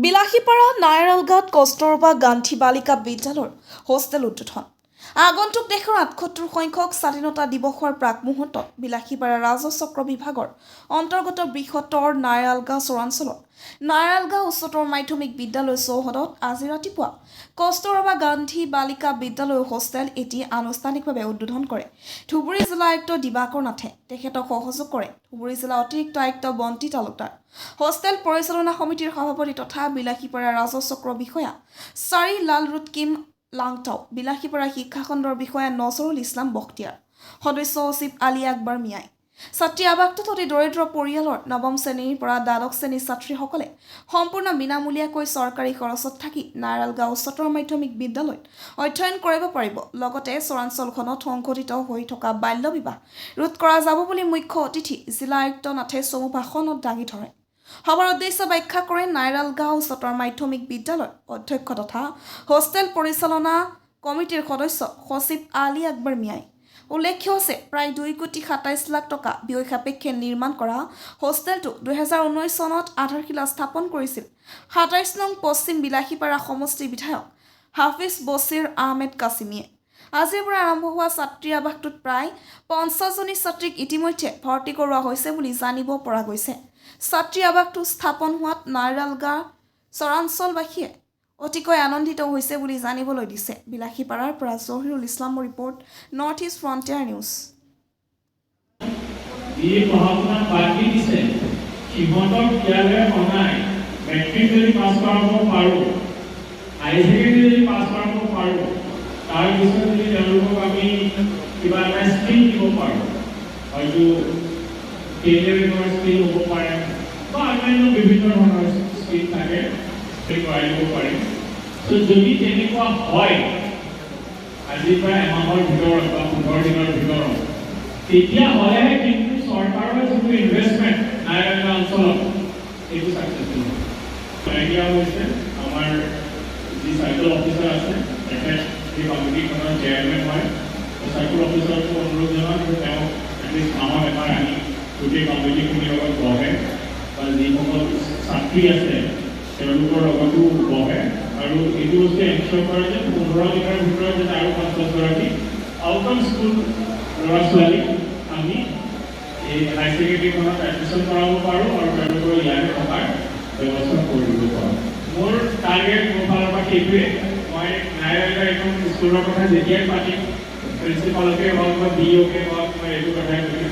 বিলাসীপাৰা নায়াৰালগাঁৱত কস্তুৰবা গান্ধী বালিকা বিদ্যালয়ৰ হোষ্টেল উদ্বোধন। আগন্তুক দেশৰ ৭৮ সংখ্যক স্বাধীনতা দিৱসৰ প্ৰাক মুহূৰ্তত বিলাসীপাৰা ৰাজহ চক্ৰ বিভাগৰ অন্তৰ্গত বৃহত্তৰ নায়াৰালগাঁও চৰাঞ্চলত নায়াৰালগাঁও উচ্চতৰ মাধ্যমিক বিদ্যালয় চৌহদত আজি ৰাতিপুৱা কস্তুৰবা গান্ধী বালিকা বিদ্যালয়ৰ হোষ্টেল এটি আনুষ্ঠানিকভাৱে উদ্বোধন কৰে ধুবুৰী জিলা আয়ুক্ত দিবাকৰ নাথে। তেখেতক সহযোগ কৰে ধুবুৰী জিলা অতিৰিক্ত আয়ুক্ত বন্তি তালুকদাৰ, হোষ্টেল পৰিচালনা সমিতিৰ সভাপতি তথা বিলাসীপাৰা ৰাজহ চক্ৰ বিষয়া চাৰি লালৰুট কিম লাংটাও, বিলাসীপাৰা শিক্ষাখণ্ডৰ বিষয়া নজৰুল ইছলাম বখতিয়াৰ, সদস্য সচিব আলী আকবৰ মিয়াই। ছাত্ৰী আৱাসটোত অতি দৰিদ্ৰ পৰিয়ালৰ নৱম শ্ৰেণীৰ পৰা দ্বাদশ শ্ৰেণীৰ ছাত্ৰীসকলে সম্পূৰ্ণ বিনামূলীয়াকৈ চৰকাৰী খৰচত থাকি নায়াৰালগাঁও উচ্চতৰ মাধ্যমিক বিদ্যালয়ত অধ্যয়ন কৰিব পাৰিব। লগতে চৰাঞ্চলখনত সংঘটিত হৈ থকা বাল্য বিবাহ ৰোধ কৰা যাব বুলি মুখ্য অতিথি জিলা আয়ুক্ত নাথে চমু ভাষণত দাঙি ধৰে। সভাৰ উদ্দেশ্য ব্যাখ্যা কৰে নায়াৰালগাঁও উচ্চতৰ মাধ্যমিক বিদ্যালয়ৰ অধ্যক্ষ তথা হোষ্টেল পৰিচালনা কমিটিৰ সদস্য সচিব আলী আকবৰ মিয়াই। উল্লেখ্য আছে প্ৰায় ২,২৭,০০,০০০ টকা ব্যয় সাপেক্ষে নিৰ্মাণ কৰা হোষ্টেলটো ২০১৯ চনত আধাৰশিলা স্থাপন কৰিছিল ২৭ নং পশ্চিম বিলাসীপাৰা সমষ্টিৰ বিধায়ক হাফিজ বছিৰ আহমেদ কাছিমিয়ে। আজিৰ পৰা আৰম্ভ হোৱা ছাত্ৰী আৱাসটোত প্ৰায় ৫০জনী ছাত্ৰীক ইতিমধ্যে ভৰ্তি কৰোৱা হৈছে বুলি জানিব পৰা গৈছে। ছাত্ৰী আৱাসটো স্থাপন হোৱাত নায়াৰালগাঁও চৰাঞ্চলবাসীয়ে অতিকৈ আনন্দিত হৈছে বুলি জানিবলৈ দিছে। বিলাসীপাৰাৰ পৰা জহিৰুল ইছলামৰ report, north east frontier news. যদি তেনেকুৱা হয় আজিৰ পৰা এমাহৰ ভিতৰত বা ১৫ দিনৰ ভিতৰত, তেতিয়াহ'লেহে কিন্তু চৰকাৰৰ যিটো ইনভেষ্টমেণ্ট নায়াৰালগাঁও অঞ্চলত এইটো ছাকচেছফুল হ'ব। আইডিয়া হৈছে আমাৰ যি চাৰ্কল অফিচাৰ আছে তেখেত সেই কমিটিখনৰ চেয়াৰমেন হয়। চাৰ্কল অফিচাৰকো অনুৰোধ জনাওঁ যে তেওঁ এটলিষ্ট মাহত এবাৰ আহি গোটেই কমিটিখিনিৰ লগত বহে বা যিসকল ছাত্ৰী আছে তেওঁলোকৰ লগতো বহে আৰু এইটো বস্তু এনচিয়ৰ কৰে যে ১৫ দিনৰ ভিতৰত যাতে আৰু ৫০গৰাকী আউট অফ স্কুল ল'ৰা ছোৱালীক আমি এই হাই ছেকেণ্ডেৰীখনত এডমিশ্যন কৰাব পাৰোঁ আৰু তেওঁলোকৰ ইয়াতে থকাৰ ব্যৱস্থা কৰি দিব পাৰোঁ। মোৰ টাৰ্গেট মোৰ ফালৰ পৰা সেইটোৱে। মই নায়াৰালগাঁও এখন স্কুলৰ কথা যেতিয়াই পাতিম, প্ৰিন্সিপালকে হওক বা DOকে হওক, মই এইটো কথাই কৈছোঁ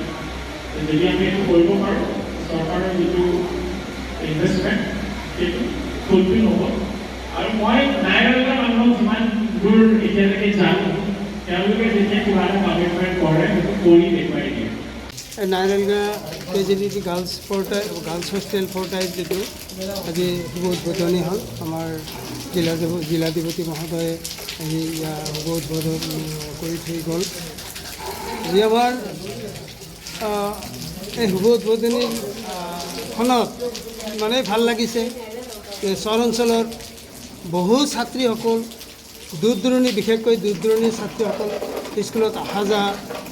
যদি আমি এইটো কৰিব পাৰোঁ, চৰকাৰৰ যিটো ইনভেষ্টমেণ্ট সেইটো ফুলফিল হ'ব। আৰু মই নায়াৰালগাঁও মানুহক যিমান দূৰ এতিয়ালৈকে জানো, তেওঁলোকে যেতিয়া কিবা এটা কমিটমেণ্ট কৰে সেইটো কৰি দেখুৱাই দিয়ে। নায়াৰালগাঁও কেজিডিটি গাৰ্লছ হোষ্টেল ফ'ৰটাইপ যিটো আজি শুভ উদ্বোধনী হ'ল। আমাৰ জিলাধিপতি মহোদয়ে আহি শুভ উদ্বোধন কৰি থৈ গ'ল। আজি আমাৰ এই শুভ উদ্বোধনীখনত ইমানেই ভাল লাগিছে যে চৰ অঞ্চলৰ বহু ছাত্ৰীসকল দূৰ দূৰণি, বিশেষকৈ দূৰ দূৰণিৰ ছাত্ৰীসকল স্কুলত অহা যোৱা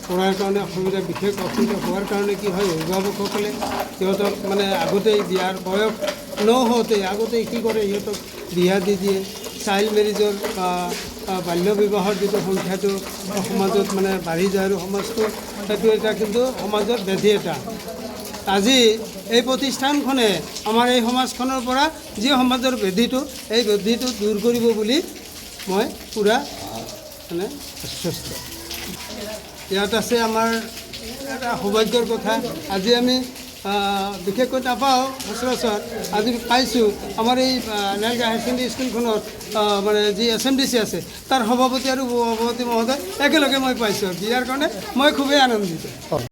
কৰাৰ কাৰণে বিশেষ অসুবিধা হোৱাৰ কাৰণে কি হয়, অভিভাৱকসকলে সিহঁতক মানে আগতেই বিয়াৰ বয়স নহওঁতেই আগতেই কি কৰে, সিহঁতক বিয়া দি দিয়ে। চাইল্ড মেৰিজৰ বাল্য বিবাহৰ যিটো সংখ্যাটো সমাজত মানে বাঢ়ি যায় আৰু সমাজটো সেইটো এটা কিন্তু সমাজৰ ব্যাধি এটা। আজি এই প্ৰতিষ্ঠানখনে আমাৰ এই সমাজখনৰ পৰা যি সমাজৰ ব্যাধিটো, এই ব্যাধিটো দূৰ কৰিব বুলি মই পূৰা মানে আশ্বস্ত। ইয়াত আছে আমাৰ এটা সৌভাগ্যৰ কথা, আজি আমি বিশেষকৈ নাপাওঁ সচৰাচৰ, আজি পাইছোঁ আমাৰ এই নায়াৰালগাঁও হায়াৰ ছেকেণ্ডেৰী স্কুলখনত মানে যি SMDC আছে তাৰ সভাপতি আৰু সভাপতি মহোদয় একেলগে মই পাইছোঁ। ইয়াৰ কাৰণে মই খুবেই আনন্দিত।